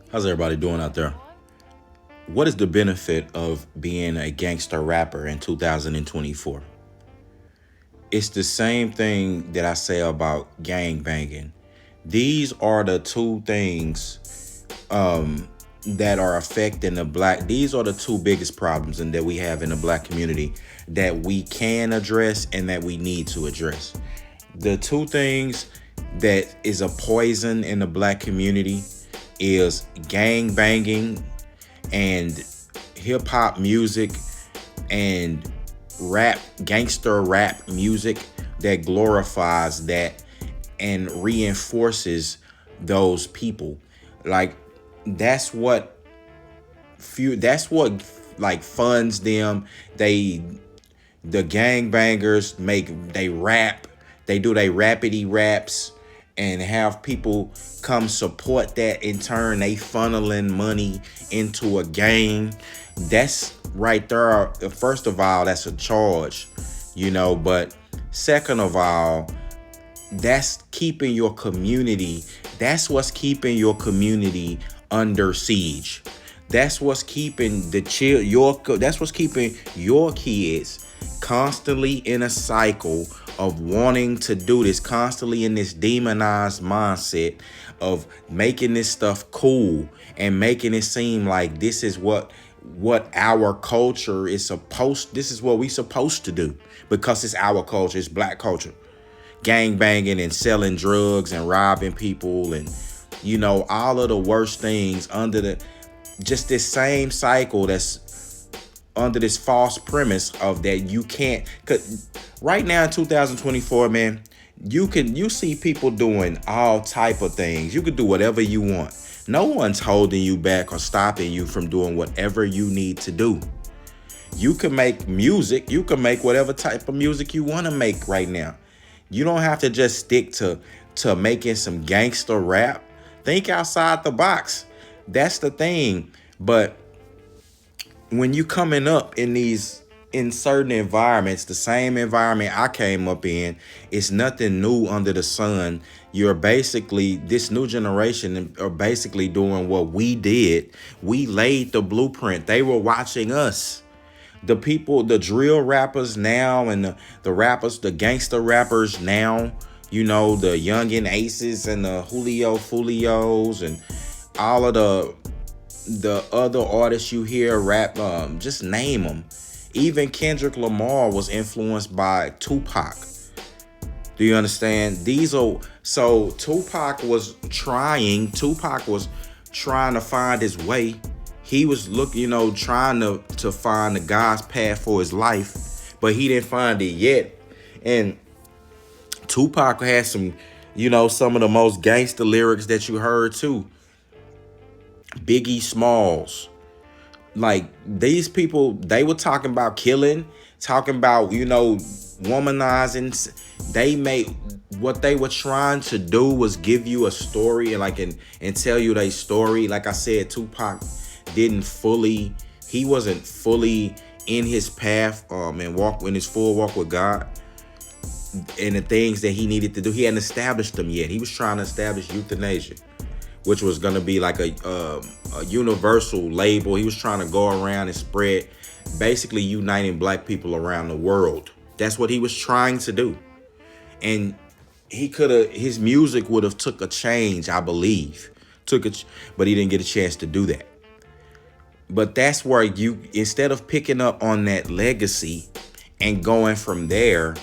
How's everybody doing out there? What is the benefit of being a gangster rapper in 2024? It's the same thing that I say about gang banging. These are the two things that are affecting the black. These are the two biggest problems and that we have in the black community that we can address and that we need to address. The two things that is a poison in the black community is gang banging and hip hop music and gangster rap music that glorifies that and reinforces those people. Like that's what that's what like funds them. The gangbangers they rap, they do they rapidy raps and have people come support that. In turn they funneling money into a gang. That's right there. First of all, that's a charge, but second of all, that's keeping your community, that's what's keeping your community under siege. That's what's keeping that's what's keeping your kids constantly in a cycle of wanting to do this, constantly in this demonized mindset of making this stuff cool and making it seem like this is what our culture is supposed, this is what we supposed to do because it's our culture, it's black culture. Gang banging and selling drugs and robbing people and all of the worst things under the just this same cycle that's under this false premise of that you can't. Cause right now in 2024, man, you see people doing all type of things. You could do whatever you want. No one's holding you back or stopping you from doing whatever you need to do. You can make music. You can make whatever type of music you want to make right now. You don't have to just stick to making some gangster rap. Think outside the box. That's the thing. But when you coming up in certain environments, the same environment I came up in, it's nothing new under the sun. You're basically, this new generation are basically doing what we did. We laid the blueprint. They were watching us. The people, the drill rappers now and the rappers, the gangster rappers now, the youngin aces and the Julio Fulios and all of the other artists you hear rap, just name them. Even Kendrick Lamar was influenced by Tupac. Do you understand? Tupac was trying to find his way. He was trying to find the God's path for his life, but he didn't find it yet. And Tupac had some of the most gangster lyrics that you heard too. Biggie Smalls. Like these people, they were talking about killing, talking about, womanizing. They made, what they were trying to do was give you a story and tell you their story. Like I said, Tupac he wasn't fully in his path and walk in his full walk with God and the things that he needed to do. He hadn't established them yet. He was trying to establish euthanasia, which was going to be like a universal label. He was trying to go around and spread, basically uniting black people around the world. That's what he was trying to do. And his music would have took a change, I believe. But he didn't get a chance to do that. But that's where instead of picking up on that legacy and going from there,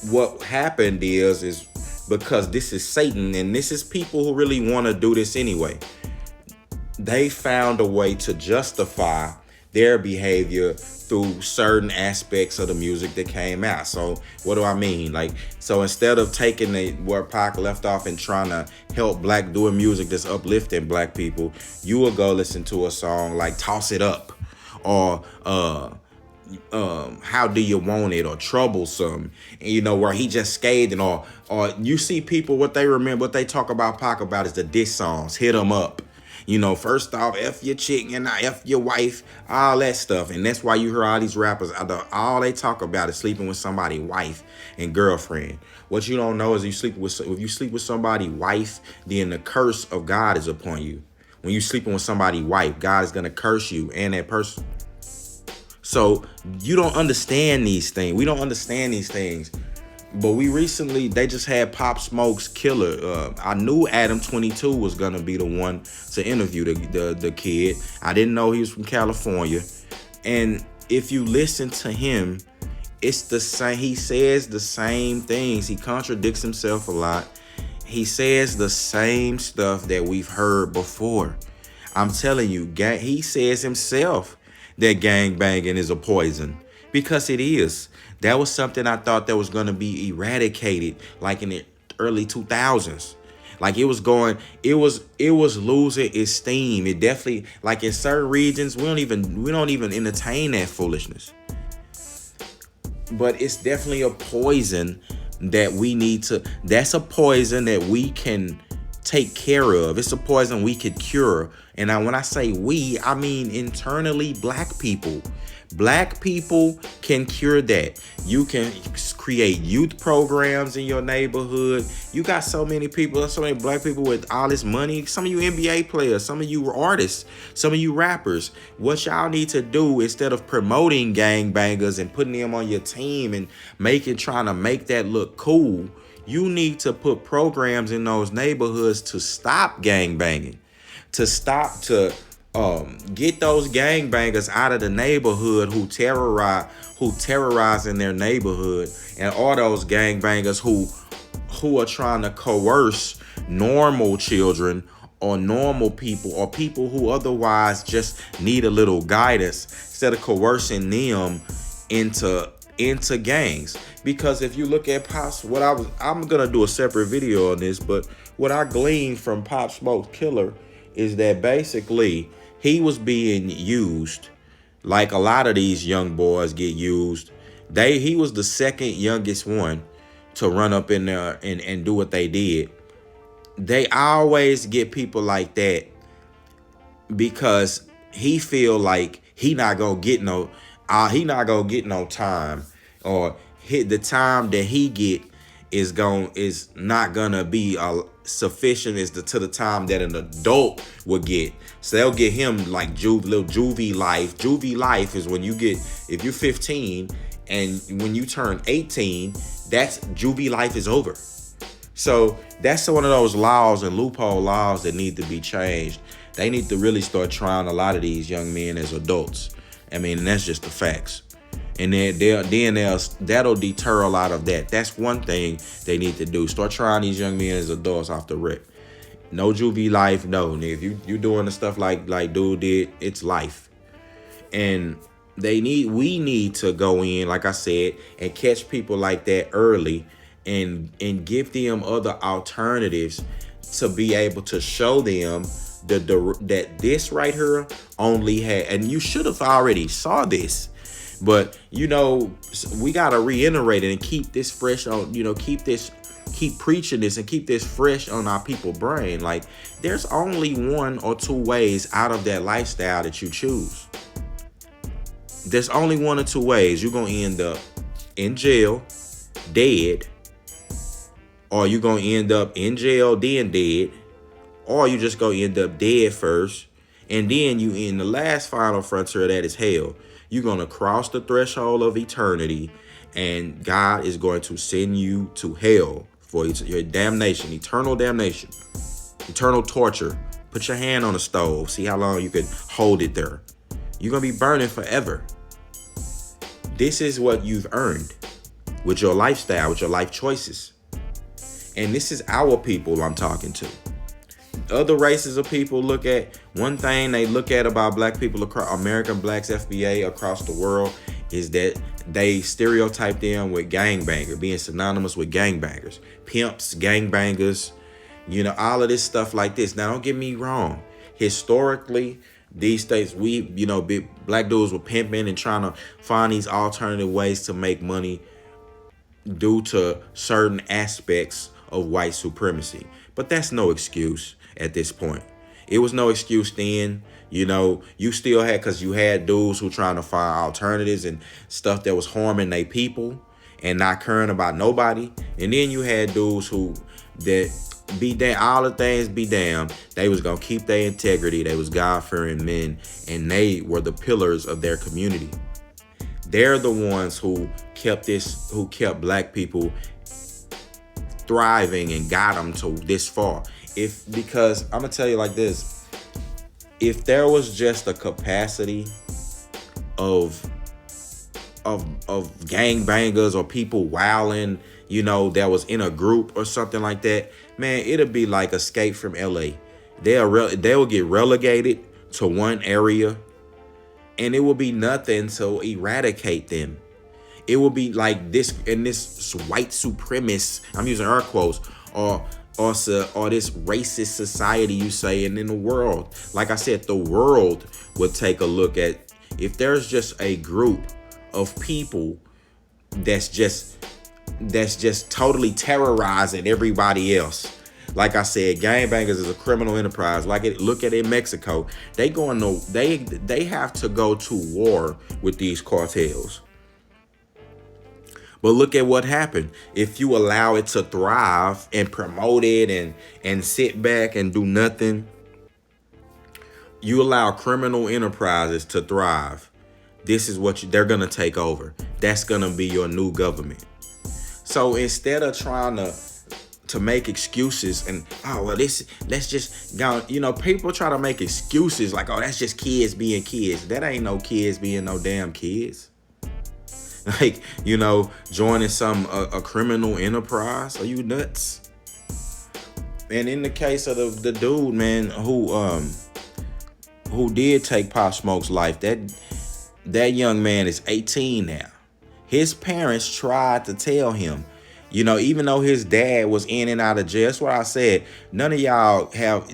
what happened is because this is Satan and this is people who really want to do this anyway. They found a way to justify their behavior through certain aspects of the music that came out. So what do I mean? So instead of taking where Pac left off and trying to help doing music that's uplifting black people, you will go listen to a song like Toss It Up or How Do You Want It or Troublesome, where he just scathing, or you see people, what they talk about Pac about is the diss songs, Hit 'Em Up. First off, F your chick and F your wife, all that stuff. And that's why you hear all these rappers, all they talk about is sleeping with somebody's wife and girlfriend. What you don't know is if you sleep with somebody's wife, then the curse of God is upon you. When you sleeping with somebody's wife, God is gonna curse you and that person. So you don't understand these things. We don't understand these things. But they just had Pop Smoke's killer. I knew Adam 22 was gonna be the one to interview the kid. I didn't know he was from California. And if you listen to him, it's the same. He says the same things. He contradicts himself a lot. He says the same stuff that we've heard before. I'm telling you, he says himself that gang banging is a poison, because it is. That was something I thought that was going to be eradicated like in the early 2000s. Like it was losing its steam. It definitely, like in certain regions, we don't even entertain that foolishness. But it's definitely a poison that that's a poison that we can take care of. It's a poison we could cure. And when I say we, I mean internally black people. Black people can cure that. You can create youth programs in your neighborhood. You got so many people, so many black people with all this money. Some of you NBA players, some of you artists, some of you rappers. What y'all need to do, instead of promoting gangbangers and putting them on your team and trying to make that look cool, you need to put programs in those neighborhoods to stop gangbanging, to get those gangbangers out of the neighborhood who terrorize in their neighborhood, and all those gangbangers who are trying to coerce normal children or normal people or people who otherwise just need a little guidance, instead of coercing them into gangs. Because if you look at Pop's, I'm gonna do a separate video on this, but what I gleaned from Pop Smoke's killer is that basically he was being used like a lot of these young boys get used. He was the second youngest one to run up in there and do what they did. They always get people like that because he feel like he not gonna get no time, or the time that he get is not gonna be sufficient to the time that an adult would get. So they'll get him like little juvie life. Juvie life is when if you're 15 and when you turn 18, that's juvie life is over. So that's one of those laws and loophole laws that need to be changed. They need to really start trying a lot of these young men as adults. I mean, and that's just the facts. And that'll deter a lot of that. That's one thing they need to do. Start trying these young men as adults off the rip. No juvie life, no. If you doing the stuff like dude did, it's life. And we need to go in, like I said, and catch people like that early and give them other alternatives to be able to show them that this right here only had, and you should have already saw this. But, we got to reiterate it and keep this fresh on, keep preaching this and keep this fresh on our people's brain. Like, there's only one or two ways out of that lifestyle that you choose. There's only one or two ways. You're going to end up in jail, dead, or you're going to end up in jail, then dead, or you just going to end up dead first, and then you in the last final frontier, that is hell. You're going to cross the threshold of eternity, and God is going to send you to hell for your damnation, eternal torture. Put your hand on the stove. See how long you can hold it there. You're going to be burning forever. This is what you've earned with your lifestyle, with your life choices. And this is our people I'm talking to. Other races of people look at one thing they look at about black people across American blacks, FBA across the world, is that they stereotype them with gangbanger, being synonymous with gangbangers, pimps, gangbangers, all of this stuff like this. Now, don't get me wrong. Historically, these states, big black dudes were pimping and trying to find these alternative ways to make money due to certain aspects of white supremacy. But that's no excuse at this point. It was no excuse then. You still had, because you had dudes who trying to find alternatives and stuff that was harming their people and not caring about nobody. And then you had dudes who that be damn, all the things be damn, they was gonna keep their integrity. They was God-fearing men, and they were the pillars of their community. They're the ones who kept black people thriving and got them to this far. Because I'm gonna tell you like this: if there was just a capacity of gangbangers or people wilding, that was in a group or something like that, man, it'll be like Escape from LA. They'll get relegated to one area, and it will be nothing to eradicate them. It will be like this white supremacist, I'm using air quotes, or this racist society you say, and in the world, like I said, the world would take a look at if there's just a group of people that's just totally terrorizing everybody else. Like I said, gangbangers is a criminal enterprise. Look at it in Mexico. They have to go to war with these cartels. But look at what happened. If you allow it to thrive and promote it and sit back and do nothing, you allow criminal enterprises to thrive. This is what they're going to take over. That's going to be your new government. So instead of trying to make excuses and, let's just go, people try to make excuses like, that's just kids being kids. That ain't no kids being no damn kids. Like, joining a criminal enterprise. Are you nuts? And in the case of the dude, man, who did take Pop Smoke's life, that young man is 18 now. His parents tried to tell him, even though his dad was in and out of jail. That's what I said. None of y'all have,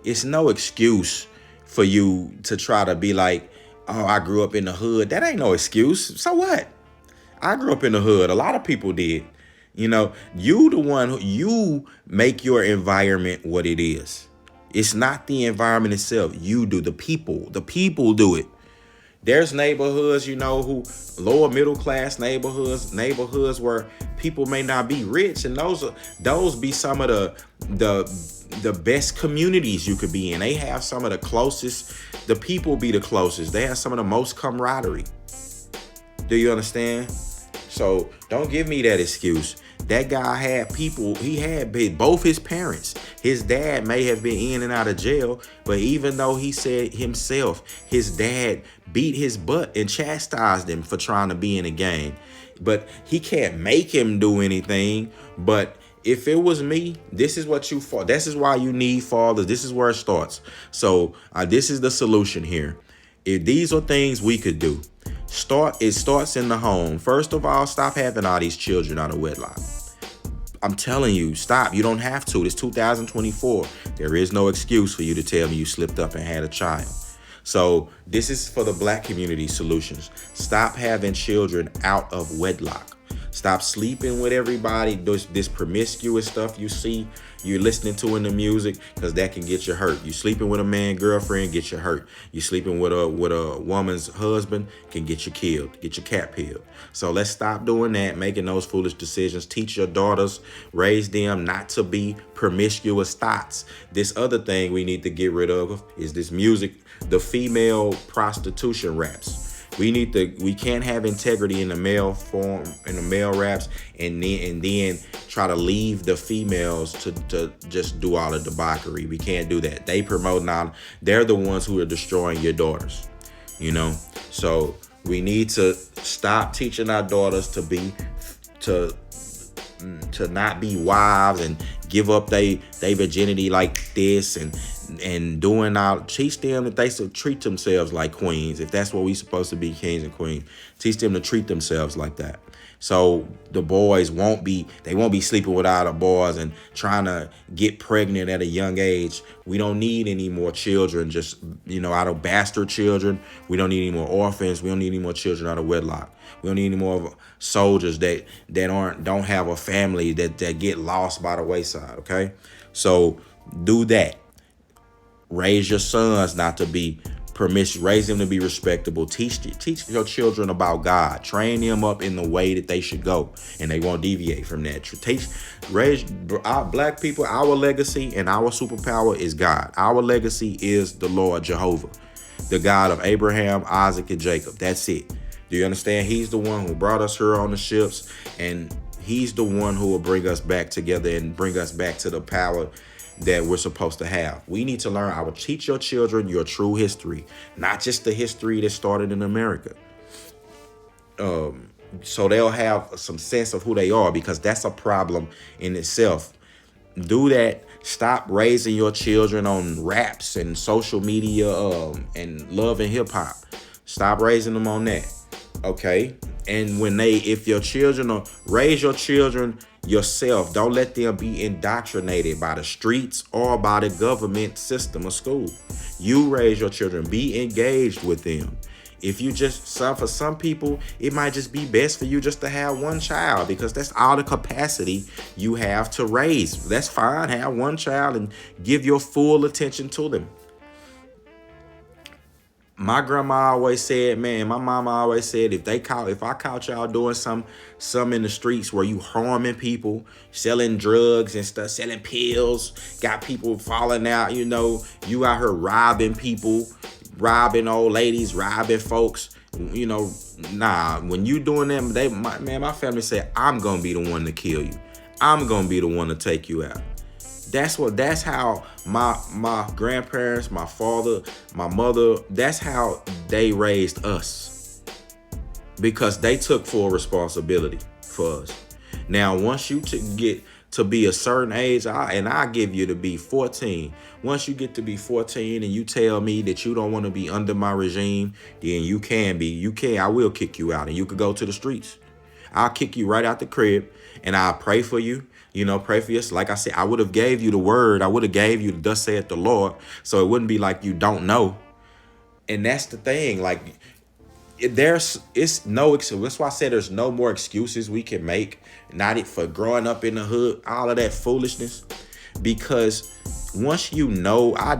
it's no excuse for you to try to be like, oh, I grew up in the hood. That ain't no excuse. So what? I grew up in the hood. A lot of people did. You the one you make your environment what it is. It's not the environment itself. You do. The people do it. There's neighborhoods, who lower middle class neighborhoods where people may not be rich, and those be some of the best communities you could be in. They have some of the closest. The people be the closest. They have some of the most camaraderie. Do you understand? So don't give me that excuse. That guy had people, he had both his parents. His dad may have been in and out of jail, but even though he said himself, his dad beat his butt and chastised him for trying to be in a gang. But he can't make him do anything. But if it was me, this is what you fought. This is why you need fathers. This is where it starts. So this is the solution here. If these are things we could do. It starts in the home. First of all, stop having all these children out of wedlock. I'm telling you, stop. You don't have to. It's 2024. There is no excuse for you to tell me you slipped up and had a child. So this is for the black community solutions. Stop having children out of wedlock. Stop sleeping with everybody. This promiscuous stuff you see, you're listening to in the music, because that can get you hurt. You sleeping with a man, girlfriend, get you hurt. You sleeping with a woman's husband, can get you killed, get your cat peeled. So let's stop doing that, making those foolish decisions. Teach your daughters, raise them not to be promiscuous thoughts. This other thing we need to get rid of is this music, the female prostitution raps. We can't have integrity in the male form, in the male raps, and then try to leave the females to just do all the debauchery. We can't do that. They promote now. They're the ones who are destroying your daughters. So we need to stop teaching our daughters to not be wives and give up they virginity like this and doing all. Teach them that they should treat themselves like queens. If that's what we supposed to be, kings and queens, teach them to treat themselves like that. So the boys won't be sleeping with other boys and trying to get pregnant at a young age. We don't need any more children, just, out of bastard children. We don't need any more orphans. We don't need any more children out of wedlock. We don't need any more soldiers that don't have a family that get lost by the wayside. Okay. So do that. Raise your sons not to be permission, raise them to be respectable, teach your children about God, train them up in the way that they should go, and they won't deviate from that. Raise our black people. Our legacy and our superpower is God. Our legacy is the Lord Jehovah, the God of Abraham, Isaac, and Jacob. That's it. Do you understand? He's the one who brought us here on the ships, and he's the one who will bring us back together and bring us back to the power that we're supposed to have. We need to learn. I will teach your children your true history, not just the history that started in America. So they'll have some sense of who they are, because that's a problem in itself. Do that. Stop raising your children on raps and social media and love and hip hop. Stop raising them on that. Okay? And if your children raise your children yourself, don't let them be indoctrinated by the streets or by the government system of school. You raise your children, be engaged with them. If you for some people, it might just be best for you just to have one child, because that's all the capacity you have to raise. That's fine. Have one child and give your full attention to them. My grandma always said, man, my mama always said, if I caught y'all doing some in the streets where you harming people, selling drugs and stuff, selling pills, got people falling out, you out here robbing people, robbing old ladies, robbing folks, nah, when you doing them, my family said, I'm going to be the one to kill you. I'm going to be the one to take you out. That's how my grandparents, my father, my mother, that's how they raised us, because they took full responsibility for us. Now, once you get to be a certain age, I give you to be 14. Once you get to be 14 and you tell me that you don't want to be under my regime, then I will kick you out, and you could go to the streets. I'll kick you right out the crib, and I'll pray for you. Pray for us. Like I said, I would have gave you the word. I would have gave you the thus saith the Lord. So it wouldn't be like you don't know. And that's the thing. Like, it's no excuse. That's why I said there's no more excuses we can make. Not for growing up in the hood, all of that foolishness. Because once you know, I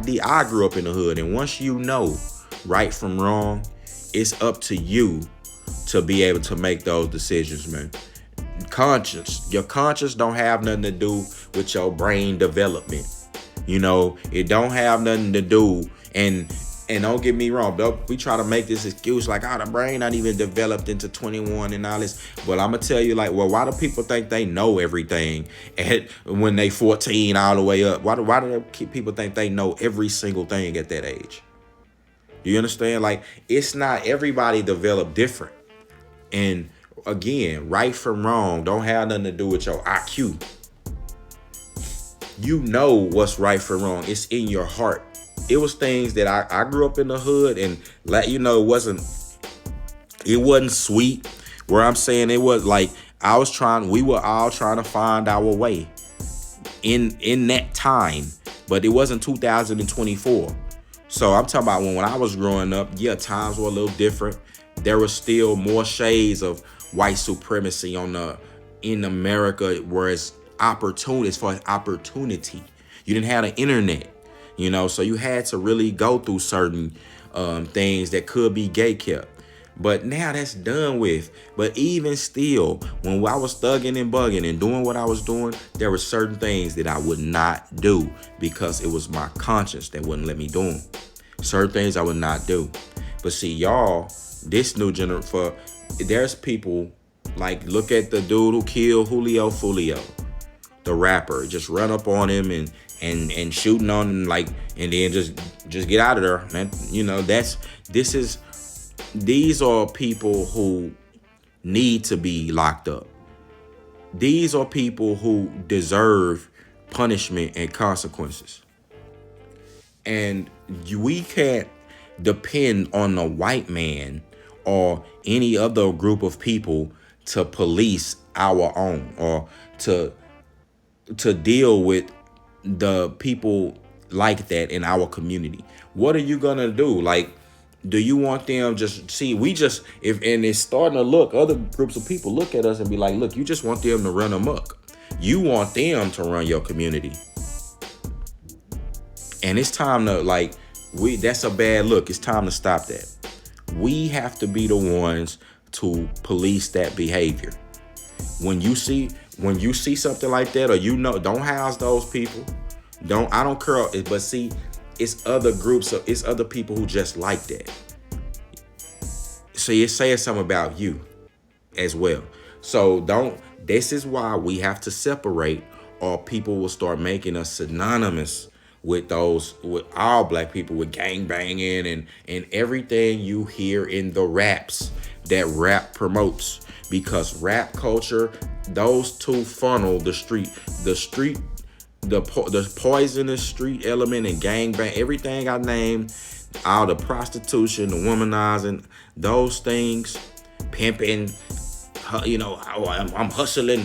grew up in the hood, and once you know right from wrong, it's up to you to be able to make those decisions, man. Your conscience don't have nothing to do with your brain development. It don't have nothing to do, and don't get me wrong, we try to make this excuse like, the brain not even developed into 21 and all this. But I'm gonna tell you, like, well, why do people think they know everything when they 14 all the way up? Why do people think they know every single thing at that age? Do you understand? Like, it's not everybody developed different. And again, right from wrong don't have nothing to do with your IQ. You know what's right from wrong. It's in your heart. It was things that I grew up in the hood, and it wasn't sweet. Where I'm saying it was like we were all trying to find our way in that time, but it wasn't 2024. So I'm talking about when I was growing up, yeah, times were a little different. There was still more shades of white supremacy in America, whereas as far as opportunity, you didn't have the internet, so you had to really go through certain things that could be gatekept. But now that's done with. But even still, when I was thugging and bugging and doing what I was doing, there were certain things that I would not do because it was my conscience that wouldn't let me do them. Certain things I would not do. But see, y'all, this new generation, there's people like, look at the dude who killed Julio Fulio, the rapper. Just run up on him and shooting on him, like, and then just get out of there, man. These are people who need to be locked up. These are people who deserve punishment and consequences. And we can't depend on a white man or any other group of people to police our own, or to deal with the people like that in our community. What are you gonna do? Like, do you want them and it's starting to look, other groups of people look at us and be like, look, you just want them to run amok. You want them to run your community. And it's time to, like, That's a bad look. It's time to stop that. We have to be the ones to police that behavior. When you see something like that, or don't house those people. I don't care. But see, it's other groups, it's other people who just like that. So you're saying something about you as well. So this is why we have to separate, or people will start making us synonymous with all black people, with gang banging and everything you hear in the raps that rap promotes. Because rap culture, those two funnel the poisonous street element and gang bang, everything I named, all the prostitution, the womanizing, those things, pimping, I'm hustling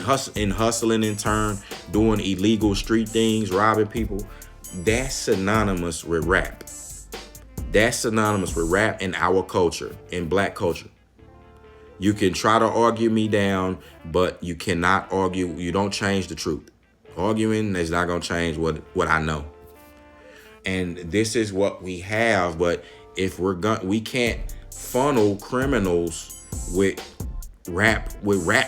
in turn, doing illegal street things, robbing people. That's synonymous with rap. That's synonymous with rap in our culture, in black culture. You can try to argue me down, but you cannot argue. You don't change the truth. Arguing is not going to change what I know. And this is what we have. But if we can't funnel criminals with rap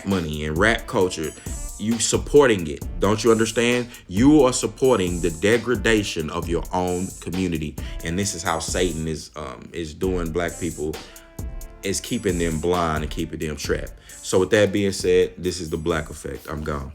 money and rap culture. You supporting it. Don't you understand? You are supporting the degradation of your own community. And this is how Satan is doing black people, is keeping them blind and keeping them trapped. So with that being said, this is the Black Effect. I'm gone.